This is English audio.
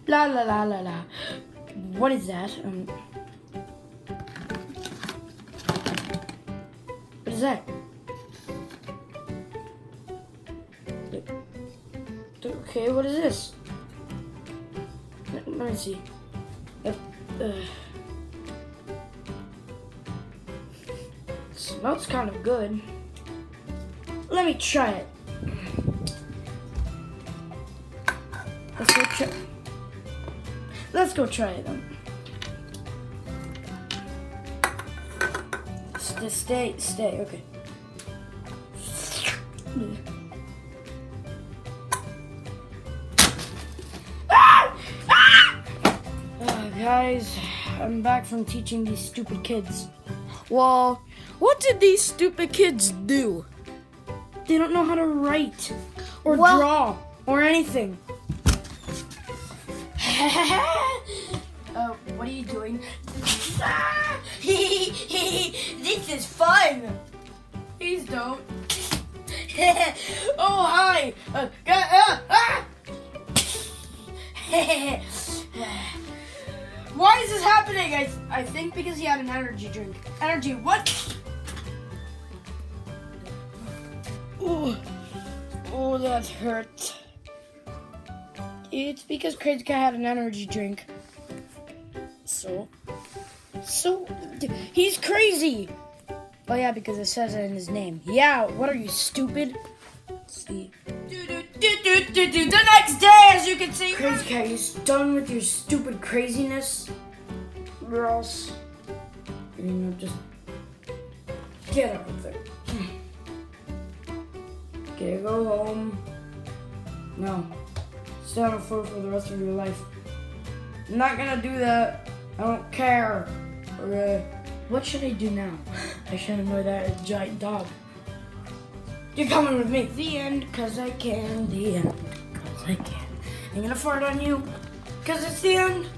La la la la la. What is that? What is that? Okay, what is this? Let me see. Smells kind of good. Let me try it. Let's go try it then. Stay, okay. Guys, I'm back from teaching these stupid kids. Well, what did these stupid kids do? They don't know how to write or draw or anything. What are you doing? This is fun. Please don't. Oh, hi. Why is this happening? I think because he had an energy drink. Energy what? Oh, that hurt. It's because Crazy Cat had an energy drink. So he's crazy. Oh yeah, because it says it in his name. Yeah, what are you, stupid? Let's see. The next day, as you can see. Crazy Cat, you done with your stupid craziness? Or else, just get out of there. Okay, go home. No. Stay on the floor for the rest of your life. I'm not gonna do that. I don't care. Okay. What should I do now? I should annoy that giant dog. You're coming with me. The end, cause I can. The end, cause I can. I'm gonna fart on you, cause it's the end.